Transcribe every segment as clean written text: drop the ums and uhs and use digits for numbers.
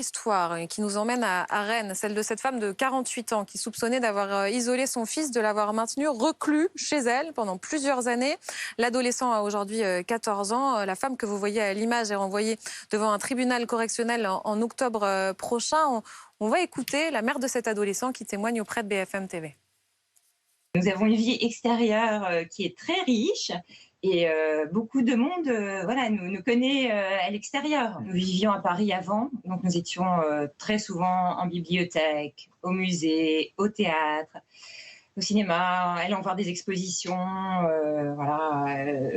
Histoire qui nous emmène à Rennes, celle de cette femme de 48 ans qui soupçonnait d'avoir isolé son fils, de l'avoir maintenu reclus chez elle pendant plusieurs années. L'adolescent a aujourd'hui 14 ans. La femme que vous voyez à l'image est renvoyée devant un tribunal correctionnel en octobre prochain. On va écouter la mère de cet adolescent qui témoigne auprès de BFM TV. Nous avons une vie extérieure qui est très riche et beaucoup de monde nous connaît à l'extérieur. Nous vivions à Paris avant, donc nous étions très souvent en bibliothèque, au musée, au théâtre, au cinéma, allant voir des expositions.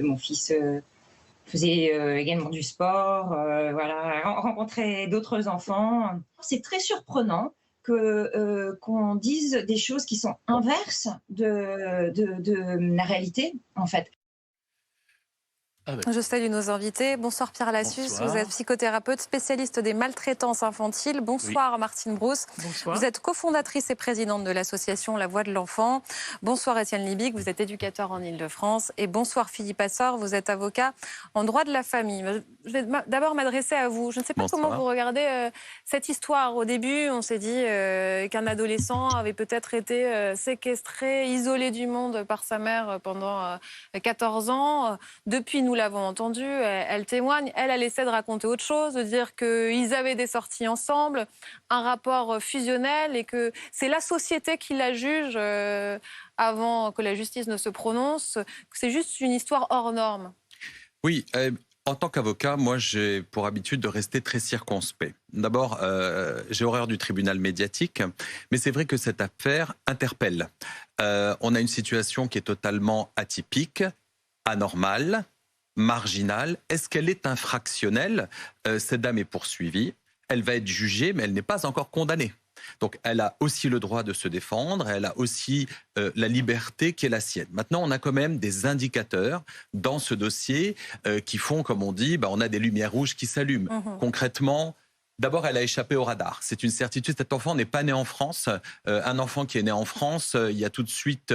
Mon fils faisait également du sport, rencontrait d'autres enfants. C'est très surprenant qu'on dise des choses qui sont inverses de la réalité, en fait. Ah ouais. Je salue nos invités. Bonsoir Pierre Lassus, bonsoir. Vous êtes psychothérapeute, spécialiste des maltraitances infantiles. Bonsoir oui. Martine Brousse. Bonsoir. Vous êtes cofondatrice et présidente de l'association La Voix de l'Enfant. Bonsoir Étienne Libic, vous êtes éducateur en Ile-de-France. Et bonsoir Philippe Assor, vous êtes avocat en droit de la famille. Je vais d'abord m'adresser à vous. Je ne sais pas comment vous regardez cette histoire. Au début, on s'est dit qu'un adolescent avait peut-être été séquestré, isolé du monde par sa mère pendant 14 ans. Depuis, nous l'avons entendue, elle témoigne, elle essaie de raconter autre chose, de dire qu'ils avaient des sorties ensemble, un rapport fusionnel et que c'est la société qui la juge avant que la justice ne se prononce, que c'est juste une histoire hors norme. Oui, en tant qu'avocat, moi j'ai pour habitude de rester très circonspect. D'abord, j'ai horreur du tribunal médiatique, mais c'est vrai que cette affaire interpelle. On a une situation qui est totalement atypique, anormale, marginale. Est-ce qu'elle est infractionnelle? Cette dame est poursuivie, elle va être jugée, mais elle n'est pas encore condamnée. Donc elle a aussi le droit de se défendre, elle a aussi la liberté qui est la sienne. Maintenant, on a quand même des indicateurs dans ce dossier qui font, comme on dit, on a des lumières rouges qui s'allument. Concrètement, d'abord, elle a échappé au radar. C'est une certitude. Cet enfant n'est pas né en France. Un enfant qui est né en France, il y a tout de suite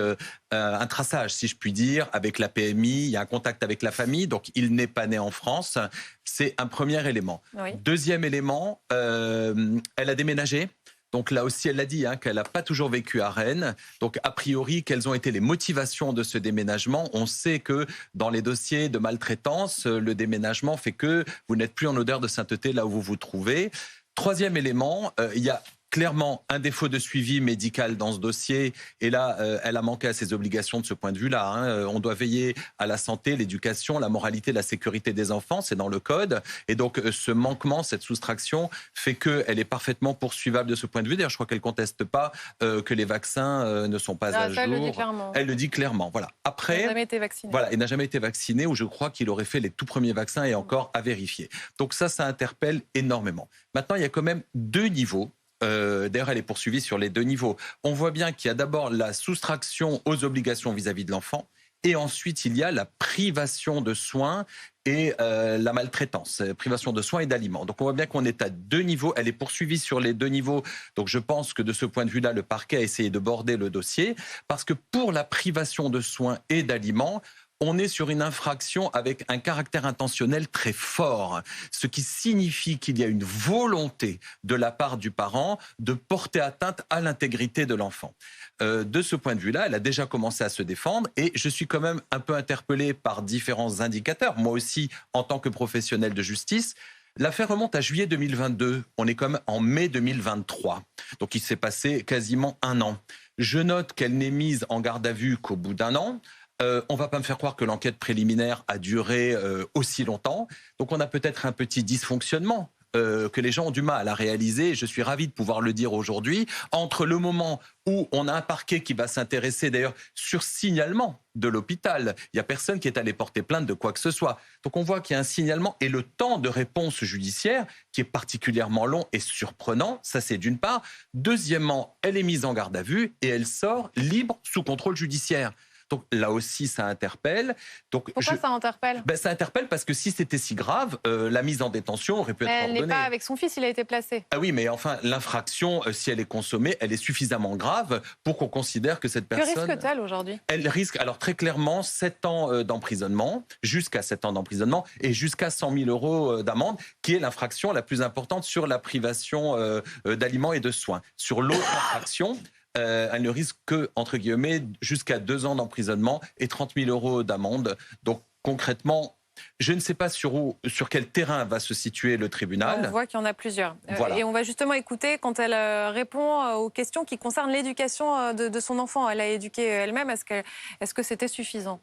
un traçage, si je puis dire, avec la PMI. Il y a un contact avec la famille. Donc, il n'est pas né en France. C'est un premier élément. Oui. Deuxième élément, elle a déménagé. Donc là aussi, elle l'a dit, qu'elle n'a pas toujours vécu à Rennes. Donc a priori, quelles ont été les motivations de ce déménagement? On sait que dans les dossiers de maltraitance, le déménagement fait que vous n'êtes plus en odeur de sainteté là où vous vous trouvez. Troisième élément, il y a clairement un défaut de suivi médical dans ce dossier. Et là, elle a manqué à ses obligations de ce point de vue-là. On doit veiller à la santé, l'éducation, la moralité, la sécurité des enfants. C'est dans le code. Et donc, ce manquement, cette soustraction fait qu'elle est parfaitement poursuivable de ce point de vue. D'ailleurs, je crois qu'elle ne conteste pas que les vaccins ne sont pas à jour. Elle le dit clairement. Elle le dit clairement. Voilà. Après, elle n'a jamais été vaccinée. Voilà, il n'a jamais été vacciné, ou je crois qu'il aurait fait les tout premiers vaccins et encore à vérifier. Donc ça interpelle énormément. Maintenant, il y a quand même deux niveaux. D'ailleurs, elle est poursuivie sur les deux niveaux. On voit bien qu'il y a d'abord la soustraction aux obligations vis-à-vis de l'enfant, et ensuite il y a la privation de soins et la maltraitance, privation de soins et d'aliments. Donc on voit bien qu'on est à deux niveaux. Elle est poursuivie sur les deux niveaux. Donc je pense que de ce point de vue-là, le parquet a essayé de border le dossier, parce que pour la privation de soins et d'aliments, on est sur une infraction avec un caractère intentionnel très fort, ce qui signifie qu'il y a une volonté de la part du parent de porter atteinte à l'intégrité de l'enfant. De ce point de vue-là, elle a déjà commencé à se défendre, et je suis quand même un peu interpellé par différents indicateurs, moi aussi en tant que professionnel de justice. L'affaire remonte à juillet 2022, on est quand même en mai 2023, donc il s'est passé quasiment un an. Je note qu'elle n'est mise en garde à vue qu'au bout d'un an. On ne va pas me faire croire que l'enquête préliminaire a duré aussi longtemps. Donc on a peut-être un petit dysfonctionnement que les gens ont du mal à réaliser. Je suis ravi de pouvoir le dire aujourd'hui. Entre le moment où on a un parquet qui va s'intéresser, d'ailleurs, sur signalement de l'hôpital, il n'y a personne qui est allé porter plainte de quoi que ce soit. Donc on voit qu'il y a un signalement, et le temps de réponse judiciaire qui est particulièrement long et surprenant. Ça, c'est d'une part. Deuxièmement, elle est mise en garde à vue et elle sort libre sous contrôle judiciaire. Donc là aussi, ça interpelle. Donc, pourquoi ça interpelle? Ça interpelle parce que si c'était si grave, la mise en détention aurait pu être ordonnée. Elle n'est pas avec son fils, il a été placé. Ah oui, mais enfin, l'infraction, si elle est consommée, elle est suffisamment grave pour qu'on considère que cette personne... Que risque-t-elle aujourd'hui? Elle risque, alors très clairement, 7 ans d'emprisonnement, jusqu'à 7 ans d'emprisonnement et jusqu'à 100 000 € d'amende, qui est l'infraction la plus importante sur la privation d'aliments et de soins. Sur l'autre infraction, elle ne risque que, entre guillemets, jusqu'à 2 ans d'emprisonnement et 30 000 € d'amende. Donc concrètement, je ne sais pas sur quel terrain va se situer le tribunal. On voit qu'il y en a plusieurs. Voilà. Et on va justement écouter quand elle répond aux questions qui concernent l'éducation de son enfant. Elle a éduqué elle-même. Est-ce que c'était suffisant?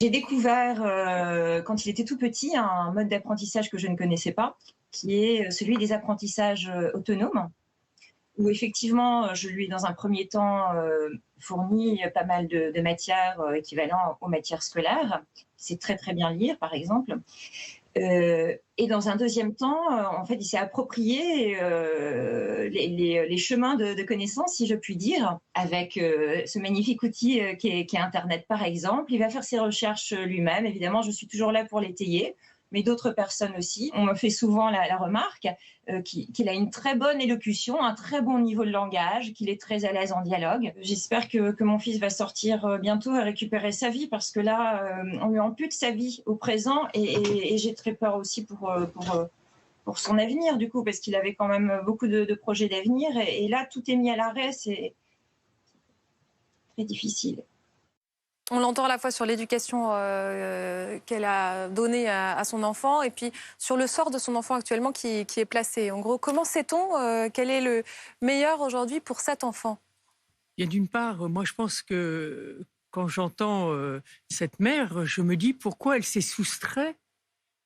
J'ai découvert, quand il était tout petit, un mode d'apprentissage que je ne connaissais pas, qui est celui des apprentissages autonomes, où effectivement, je lui ai dans un premier temps fourni pas mal de matières équivalentes aux matières scolaires. Il sait très très bien lire, par exemple. Et dans un deuxième temps, en fait, il s'est approprié les chemins de connaissances, si je puis dire, avec ce magnifique outil qui est Internet, par exemple. Il va faire ses recherches lui-même. Évidemment, je suis toujours là pour l'étayer, mais d'autres personnes aussi. On me fait souvent la remarque qu'il a une très bonne élocution, un très bon niveau de langage, qu'il est très à l'aise en dialogue. J'espère que mon fils va sortir bientôt et récupérer sa vie, parce que là, on lui ampute sa vie au présent, et j'ai très peur aussi pour son avenir, du coup, parce qu'il avait quand même beaucoup de projets d'avenir, et là, tout est mis à l'arrêt, c'est très difficile. On l'entend à la fois sur l'éducation qu'elle a donnée à son enfant et puis sur le sort de son enfant actuellement qui est placé. En gros, comment sait-on quel est le meilleur aujourd'hui pour cet enfant? Il y a d'une part, moi je pense que quand j'entends cette mère, je me dis pourquoi elle s'est soustrait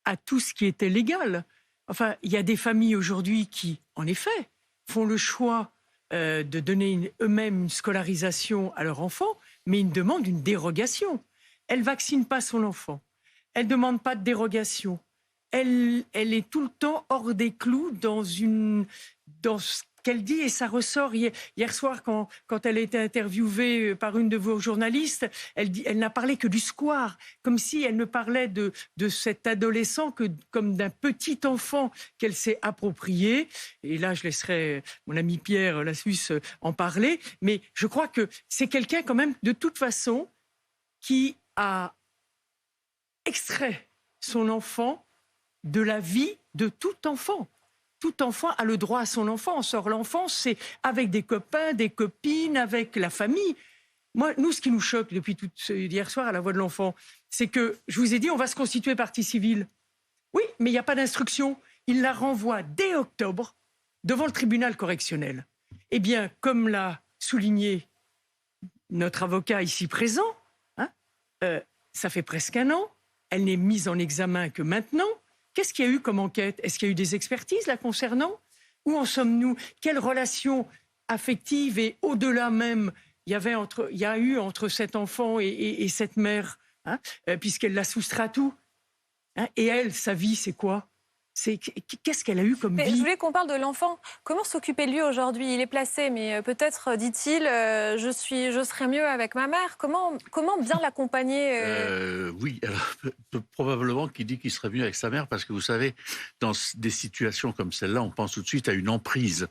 à tout ce qui était légal. Enfin, il y a des familles aujourd'hui qui, en effet, font le choix de donner eux-mêmes une scolarisation à leur enfant, mais ils demandent une dérogation. Elle ne vaccine pas son enfant. Elle ne demande pas de dérogation. Elle est tout le temps hors des clous dans ce qu'elle dit, et ça ressort. Hier soir, quand elle a été interviewée par une de vos journalistes, elle n'a parlé que du square, comme si elle ne parlait de cet adolescent que comme d'un petit enfant qu'elle s'est approprié. Et là, je laisserai mon ami Pierre Lassus en parler. Mais je crois que c'est quelqu'un quand même, de toute façon, qui a extrait son enfant de la vie de tout enfant. Tout enfant a le droit à son enfance. Or, l'enfance, c'est avec des copains, des copines, avec la famille. Nous, ce qui nous choque depuis hier soir à la Voix de l'enfant, c'est que, je vous ai dit, on va se constituer partie civile. Oui, mais il n'y a pas d'instruction. Il la renvoie dès octobre devant le tribunal correctionnel. Eh bien, comme l'a souligné notre avocat ici présent, ça fait presque 1 an. Elle n'est mise en examen que maintenant. Qu'est-ce qu'il y a eu comme enquête? Est-ce qu'il y a eu des expertises la concernant? Où en sommes-nous? Quelle relation affective et au-delà même il y a eu entre cet enfant et cette mère, puisqu'elle l'a soustrait à tout, et elle, sa vie, c'est quoi? Qu'est-ce qu'elle a eu comme vie? Je voulais qu'on parle de l'enfant. Comment s'occuper de lui aujourd'hui? Il est placé, mais peut-être, dit-il, je serai mieux avec ma mère. Comment bien l'accompagner? Oui, alors, probablement qu'il dit qu'il serait mieux avec sa mère, parce que vous savez, dans des situations comme celle-là, on pense tout de suite à une emprise.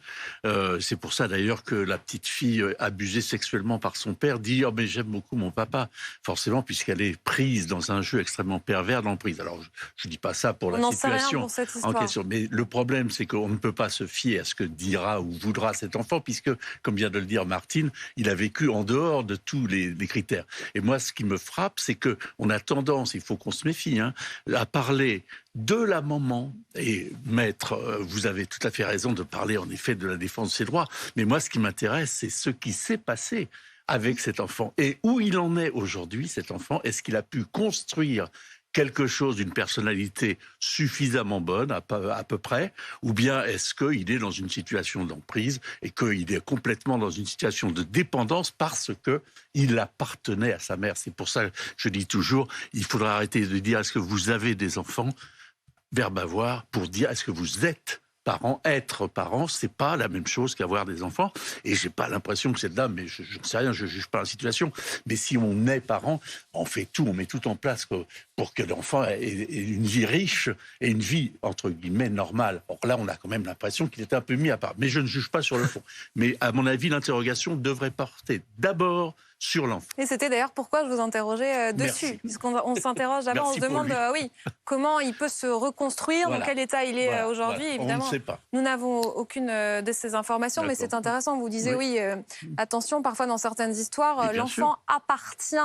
C'est pour ça d'ailleurs que la petite fille abusée sexuellement par son père dit « Oh mais j'aime beaucoup mon papa », forcément, puisqu'elle est prise dans un jeu extrêmement pervers d'emprise. Alors, je ne dis pas ça pour la situation en question. Mais le problème, c'est qu'on ne peut pas se fier à ce que dira ou voudra cet enfant, puisque, comme vient de le dire Martine, il a vécu en dehors de tous les critères. Et moi, ce qui me frappe, c'est qu'on a tendance, il faut qu'on se méfie, à parler de la maman. Et maître, vous avez tout à fait raison de parler en effet de la défense de ses droits. Mais moi, ce qui m'intéresse, c'est ce qui s'est passé avec cet enfant. Et où il en est aujourd'hui, cet enfant. Est-ce qu'il a pu construire quelque chose d'une personnalité suffisamment bonne, à peu près, ou bien est-ce qu'il est dans une situation d'emprise et qu'il est complètement dans une situation de dépendance parce qu'il appartenait à sa mère. C'est pour ça que je dis toujours, il faudra arrêter de dire est-ce que vous avez des enfants, verbe avoir, pour dire est-ce que vous êtes parents. Être parent, c'est pas la même chose qu'avoir des enfants. Et j'ai pas l'impression que cette dame, mais je ne sais rien, je juge pas la situation. Mais si on est parent, on fait tout, on met tout en place pour que l'enfant ait une vie riche et une vie, entre guillemets, normale. Or là, on a quand même l'impression qu'il était un peu mis à part. Mais je ne juge pas sur le fond. Mais à mon avis, l'interrogation devrait porter d'abord sur l'enfant. Et c'était d'ailleurs pourquoi je vous interrogeais dessus. Puisqu'on s'interroge d'abord, on se demande comment il peut se reconstruire, dans quel état il est aujourd'hui. Évidemment, on ne sait pas. Nous n'avons aucune de ces informations, mais c'est intéressant. Vous disiez, attention, parfois dans certaines histoires, l'enfant appartient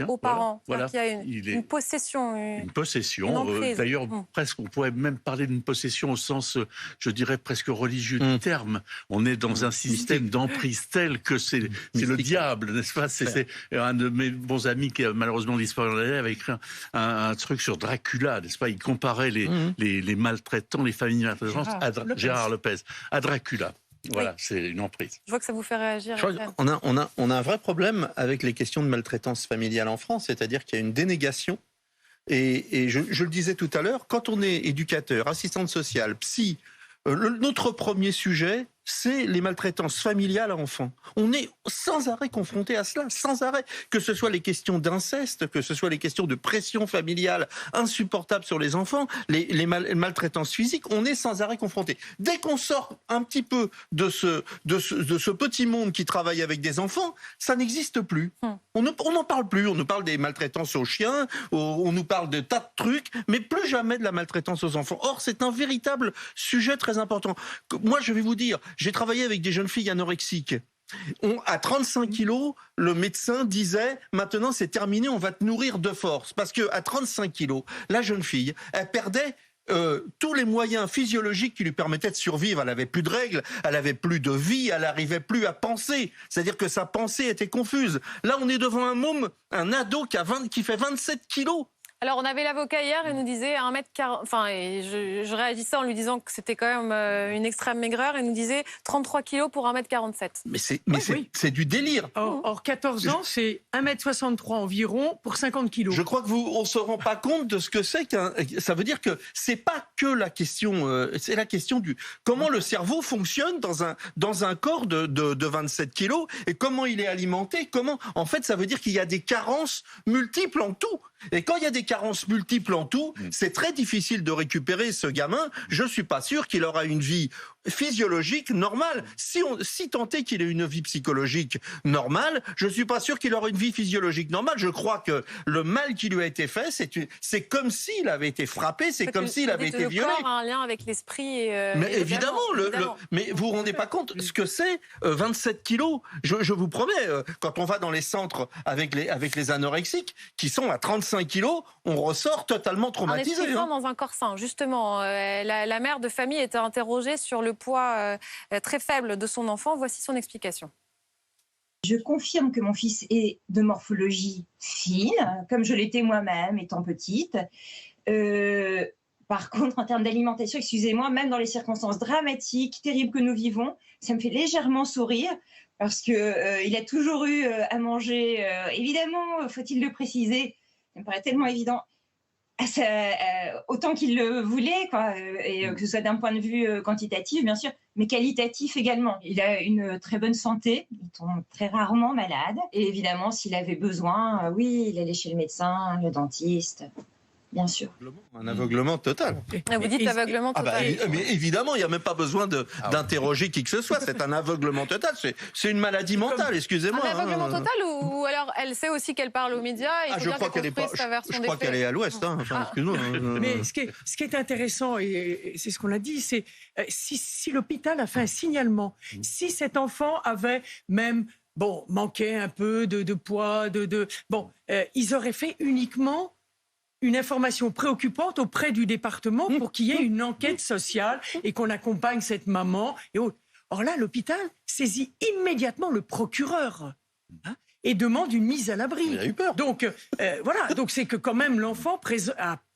aux parents. Voilà. Il y a une possession. Une possession. D'ailleurs, presque, on pourrait même parler d'une possession au sens, je dirais, presque religieux du terme. On est dans un système d'emprise tel que c'est le diable, n'est-ce pas? C'est un de mes bons amis qui a malheureusement disparu dans l'année avait écrit un truc sur Dracula, n'est-ce pas? Il comparait les maltraitants, les familles maltraitantes à Gérard Lopez, à Dracula. Voilà, c'est une emprise. Je vois que ça vous fait réagir. On a un vrai problème avec les questions de maltraitance familiale en France, c'est-à-dire qu'il y a une dénégation. Et je le disais tout à l'heure, quand on est éducateur, assistante sociale, psy, notre premier sujet, c'est les maltraitances familiales à enfants. On est sans arrêt confronté à cela, sans arrêt. Que ce soit les questions d'inceste, que ce soit les questions de pression familiale insupportable sur les enfants, les maltraitances physiques, on est sans arrêt confronté. Dès qu'on sort un petit peu de ce petit monde qui travaille avec des enfants, ça n'existe plus. On n'en parle plus. On nous parle des maltraitances aux chiens, on nous parle de tas de trucs, mais plus jamais de la maltraitance aux enfants. Or, c'est un véritable sujet très important. Moi, je vais vous dire, j'ai travaillé avec des jeunes filles anorexiques. À 35 kilos, le médecin disait « Maintenant, c'est terminé, on va te nourrir de force ». Parce qu'à 35 kilos, la jeune fille, elle perdait tous les moyens physiologiques qui lui permettaient de survivre. Elle avait plus de règles, elle avait plus de vie, elle n'arrivait plus à penser. C'est-à-dire que sa pensée était confuse. Là, on est devant un môme, un ado qui fait 27 kilos. Alors, on avait l'avocat hier, il nous disait 1m40... Enfin, et je réagissais en lui disant que c'était quand même une extrême maigreur. Il nous disait 33 kilos pour 1m47. Mais c'est du délire. Or 14 ans, c'est 1m63 environ pour 50 kilos. Je crois qu'on se rend pas compte de ce que c'est ça veut dire que c'est pas que la question... c'est la question du... Comment le cerveau fonctionne dans un corps de 27 kilos et comment il est alimenté. En fait, ça veut dire qu'il y a des carences multiples en tout. Et quand il y a des carences multiples en tout, c'est très difficile de récupérer ce gamin. Je suis pas sûr qu'il aura une vie physiologique normale. Si tant est qu'il ait une vie psychologique normale, je suis pas sûr qu'il aura une vie physiologique normale. Je crois que le mal qui lui a été fait, c'est comme s'il avait été frappé, c'est comme s'il avait été violé. Le corps a un lien avec l'esprit. Mais évidemment, mais vous vous rendez pas compte ce que c'est 27 kilos. Je vous promets, quand on va dans les centres avec les anorexiques qui sont à 35 kilos, on ressort totalement traumatisé. En effet, dans un corps sain, justement. La mère de famille était interrogée sur le poids très faible de son enfant. Voici son explication. Je confirme que mon fils est de morphologie fine, comme je l'étais moi-même étant petite. Par contre, en termes d'alimentation, excusez-moi, même dans les circonstances dramatiques, terribles que nous vivons, ça me fait légèrement sourire parce qu'il a toujours eu à manger. Évidemment, faut-il le préciser, ça me paraît tellement évident. Autant qu'il le voulait, et que ce soit d'un point de vue quantitatif, bien sûr, mais qualitatif également. Il a une très bonne santé, il tombe très rarement malade. Et évidemment, s'il avait besoin, oui, il allait chez le médecin, le dentiste, bien sûr. Un aveuglement total. Vous dites aveuglement total. Mais évidemment, il n'y a même pas besoin d'interroger qui que ce soit. C'est un aveuglement total. C'est une maladie mentale, excusez-moi. Un aveuglement total ou alors elle sait aussi qu'elle parle aux médias et je crois qu'elle est à l'ouest. Excuse-moi. Mais ce qui est intéressant, et c'est ce qu'on a dit, c'est si l'hôpital a fait un signalement, si cet enfant avait même manquait un peu de poids, ils auraient fait uniquement une information préoccupante auprès du département pour qu'il y ait une enquête sociale et qu'on accompagne cette maman. Or là, l'hôpital saisit immédiatement le procureur et demande une mise à l'abri. Il a eu peur. Donc voilà, donc c'est que quand même l'enfant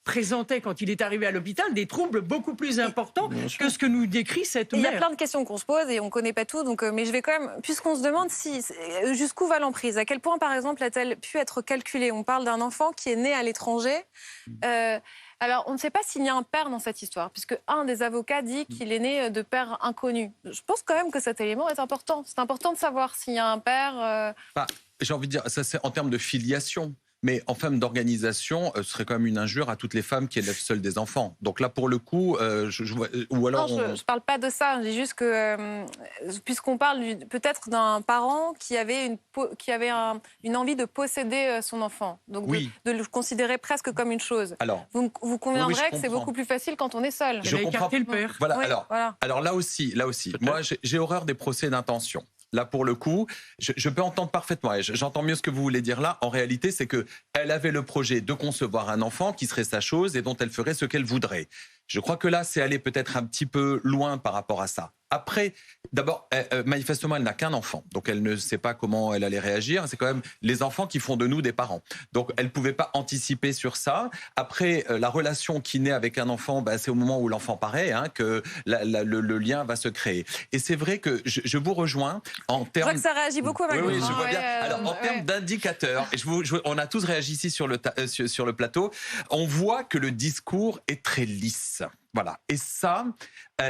présentait, quand il est arrivé à l'hôpital, des troubles beaucoup plus importants que ce que nous décrit cette mère. Il y a plein de questions qu'on se pose et on ne connaît pas tout. Mais je vais quand même, puisqu'on se demande jusqu'où va l'emprise, à quel point, par exemple, a-t-elle pu être calculée? On parle d'un enfant qui est né à l'étranger. Alors, on ne sait pas s'il y a un père dans cette histoire, puisque un des avocats dit qu'il est né de père inconnu. Je pense quand même que cet élément est important. C'est important de savoir s'il y a un père... J'ai envie de dire, ça c'est en termes de filiation. Mais en termes d'organisation, ce serait quand même une injure à toutes les femmes qui élèvent seules des enfants. Donc là, pour le coup, ou alors... Non, je ne parle pas de ça. Je dis juste que, puisqu'on parle peut-être d'un parent qui avait une envie de posséder son enfant, donc oui. de le considérer presque comme une chose. Alors, vous conviendrez que c'est beaucoup plus facile quand on est seul. Je comprends. Le père. Voilà, oui, alors là aussi, moi j'ai horreur des procès d'intention. Là, pour le coup, je peux entendre parfaitement, et j'entends mieux ce que vous voulez dire là. En réalité, c'est qu'elle avait le projet de concevoir un enfant qui serait sa chose et dont elle ferait ce qu'elle voudrait. Je crois que là, c'est aller peut-être un petit peu loin par rapport à ça. Après, d'abord, manifestement, elle n'a qu'un enfant. Donc, elle ne sait pas comment elle allait réagir. C'est quand même les enfants qui font de nous des parents. Donc, elle ne pouvait pas anticiper sur ça. Après, la relation qui naît avec un enfant, c'est au moment où l'enfant paraît que le lien va se créer. Et c'est vrai que je vous rejoins en termes... Je vois que ça réagit beaucoup à ma Oui, je vois bien. Alors, en termes d'indicateurs, et on a tous réagi ici sur le plateau, on voit que le discours est très lisse. Voilà. Et ça,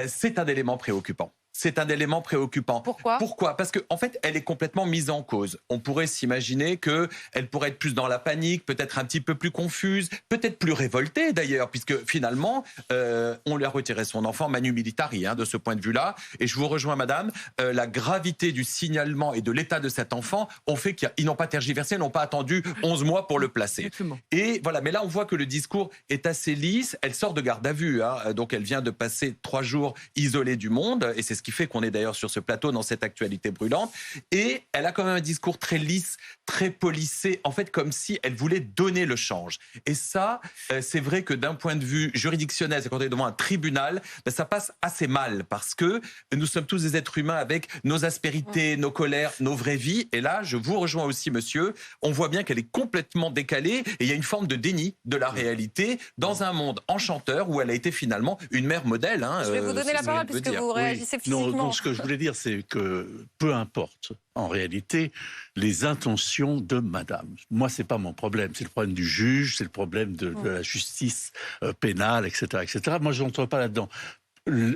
c'est un élément préoccupant. C'est un élément préoccupant. Pourquoi ? Parce qu'en fait, elle est complètement mise en cause. On pourrait s'imaginer qu'elle pourrait être plus dans la panique, peut-être un petit peu plus confuse, peut-être plus révoltée d'ailleurs, puisque finalement, on lui a retiré son enfant manu militari, de ce point de vue-là. Et je vous rejoins, madame, la gravité du signalement et de l'état de cet enfant ont fait qu'ils n'ont pas tergiversé, n'ont pas attendu 11 mois pour le placer. Exactement. Et voilà, mais là, on voit que le discours est assez lisse. Elle sort de garde à vue, donc elle vient de passer 3 jours isolée du monde, et c'est ce qui fait qu'on est d'ailleurs sur ce plateau dans cette actualité brûlante. Et elle a quand même un discours très lisse, très polissé, en fait comme si elle voulait donner le change. Et ça, c'est vrai que d'un point de vue juridictionnel, c'est quand on est devant un tribunal, ça passe assez mal parce que nous sommes tous des êtres humains avec nos aspérités, nos colères, nos vraies vies. Et là, je vous rejoins aussi, monsieur, on voit bien qu'elle est complètement décalée et il y a une forme de déni de la réalité dans un monde enchanteur où elle a été finalement une mère modèle. Je vais vous donner la parole puisque vous réagissez physiquement. Non, ce que je voulais dire, c'est que peu importe, en réalité, les intentions de madame. Moi, c'est pas mon problème. C'est le problème du juge, c'est le problème de la justice pénale, etc., etc. Moi, je n'entre pas là-dedans.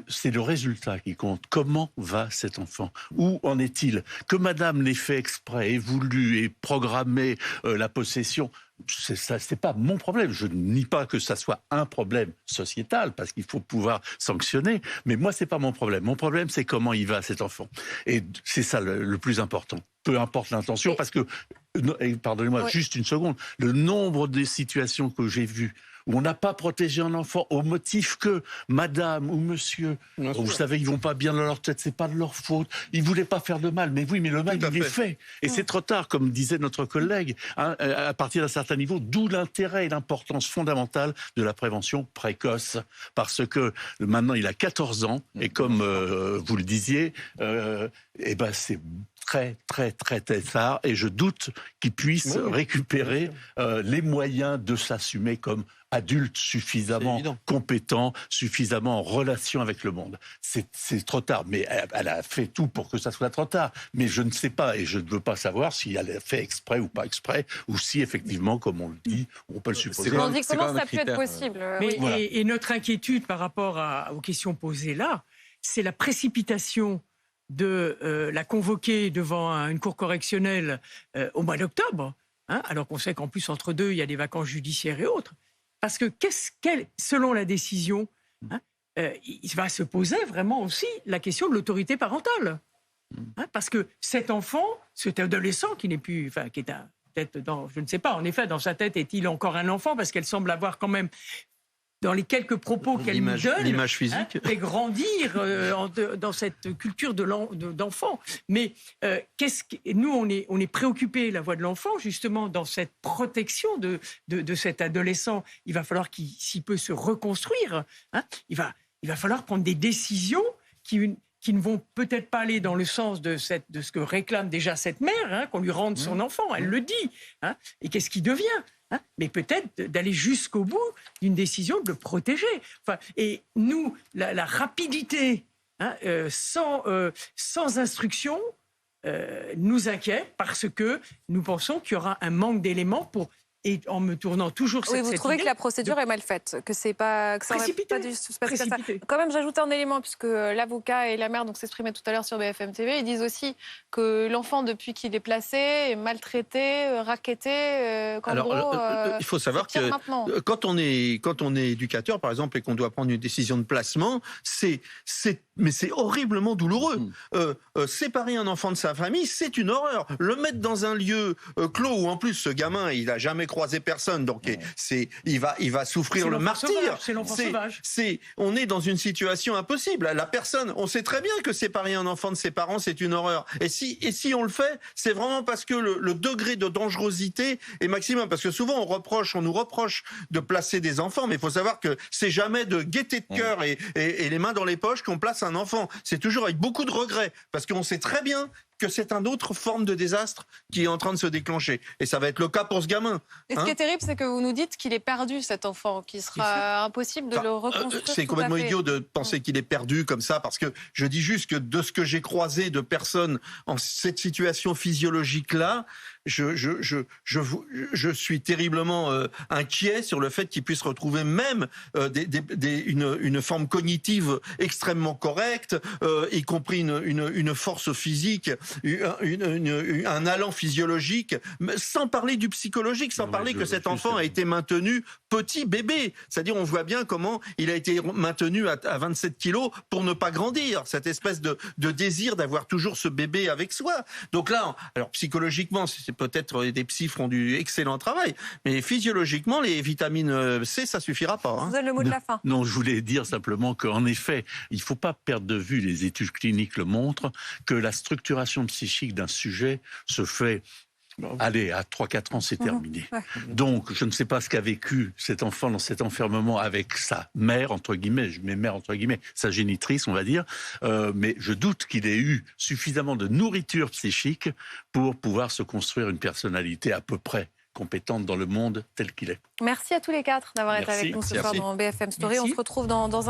C'est le résultat qui compte. Comment va cet enfant ? Où en est-il ? Que madame l'ait fait exprès, ait voulu et programmé la possession, c'est pas mon problème. Je ne nie pas que ça soit un problème sociétal, parce qu'il faut pouvoir sanctionner. Mais moi, c'est pas mon problème. Mon problème, c'est comment il va, cet enfant. Et c'est ça le plus important. Peu importe l'intention, parce que, pardonnez-moi, juste une seconde, le nombre de situations que j'ai vues où on n'a pas protégé un enfant au motif que madame ou monsieur, vous savez, ils vont pas bien dans leur tête, c'est pas de leur faute, ils voulaient pas faire de mal. Mais oui, mais le mal, il est fait. Et c'est trop tard, comme disait notre collègue, à partir d'un certain niveau, d'où l'intérêt et l'importance fondamentale de la prévention précoce. Parce que maintenant, il a 14 ans, et comme vous le disiez, c'est très, très, très tard, et je doute qu'il puisse récupérer les moyens de s'assumer comme adulte suffisamment compétent, suffisamment en relation avec le monde. C'est trop tard, mais elle a fait tout pour que ça soit trop tard. Mais je ne sais pas, et je ne veux pas savoir si elle a fait exprès ou pas exprès, ou si effectivement, comme on le dit, on peut le supposer. On dit comment ça peut être possible. Mais, et notre inquiétude par rapport aux questions posées là, c'est la précipitation de la convoquer devant une cour correctionnelle au mois d'octobre, alors qu'on sait qu'en plus, entre deux, il y a des vacances judiciaires et autres. Parce que selon la décision, il va se poser vraiment aussi la question de l'autorité parentale. Parce que cet enfant, cet adolescent qui n'est plus, qui est peut-être dans, je ne sais pas, en effet, dans sa tête, est-il encore un enfant? Parce qu'elle semble avoir quand même, dans les quelques propos qu'elle nous donne, l'image physique, fait grandir dans cette culture d'enfant. Mais nous, on est préoccupés, la voix de l'enfant, justement, dans cette protection de cet adolescent. Il va falloir qu'il, s'il peut se reconstruire, il va falloir prendre des décisions qui ne vont peut-être pas aller dans le sens de ce que réclame déjà cette mère, qu'on lui rende son enfant, elle le dit. Et qu'est-ce qui devient ? Mais peut-être d'aller jusqu'au bout d'une décision de le protéger. Et nous, la rapidité, sans instruction, nous inquiète parce que nous pensons qu'il y aura un manque d'éléments pour et en me tournant toujours Oui, vous trouvez que la procédure est mal faite, que c'est pas, que ça aurait pas dû se passer comme ça. Quand même, j'ajoute un élément, puisque l'avocat et la mère s'exprimaient tout à l'heure sur BFM TV. Ils disent aussi que l'enfant, depuis qu'il est placé, est maltraité, racketté. Il faut savoir que quand on est éducateur, par exemple, et qu'on doit prendre une décision de placement, c'est horriblement douloureux. Séparer un enfant de sa famille, c'est une horreur. Le mettre dans un lieu clos où en plus ce gamin, il n'a jamais croisé personne, donc il va souffrir le martyre. C'est l'enfant sauvage. On est dans une situation impossible. La personne, on sait très bien que séparer un enfant de ses parents, c'est une horreur. Et si on le fait, c'est vraiment parce que le degré de dangerosité est maximum. Parce que souvent on nous reproche de placer des enfants, mais il faut savoir que c'est jamais de gaieté de cœur et les mains dans les poches qu'on place un enfant. C'est toujours avec beaucoup de regrets, parce qu'on sait très bien que c'est une autre forme de désastre qui est en train de se déclencher. Et ça va être le cas pour ce gamin. Et ce qui est terrible, c'est que vous nous dites qu'il est perdu, cet enfant, qu'il sera impossible de le reconstruire. C'est complètement idiot de penser qu'il est perdu comme ça, parce que je dis juste que de ce que j'ai croisé de personnes en cette situation physiologique-là, je suis terriblement inquiet sur le fait qu'il puisse retrouver même une forme cognitive extrêmement correcte, y compris une force physique, un allant physiologique, sans parler du psychologique, sans parler que cet enfant a été maintenu petit bébé. C'est-à-dire, on voit bien comment il a été maintenu à 27 kilos pour ne pas grandir. Cette espèce de désir d'avoir toujours ce bébé avec soi. Donc là, alors psychologiquement, c'est peut-être des psys feront du excellent travail, mais physiologiquement, les vitamines C, ça suffira pas. Je vous donne le mot de la fin. Non, je voulais dire simplement qu'en effet, il ne faut pas perdre de vue, les études cliniques le montrent, que la structuration psychique d'un sujet se fait... Allez, à 3-4 ans, c'est terminé. Donc, je ne sais pas ce qu'a vécu cet enfant dans cet enfermement avec sa mère, entre guillemets, je mets mère entre guillemets, sa génitrice, on va dire, mais je doute qu'il ait eu suffisamment de nourriture psychique pour pouvoir se construire une personnalité à peu près compétente dans le monde tel qu'il est. Merci à tous les quatre d'avoir été avec nous ce soir dans BFM Story. On se retrouve dans un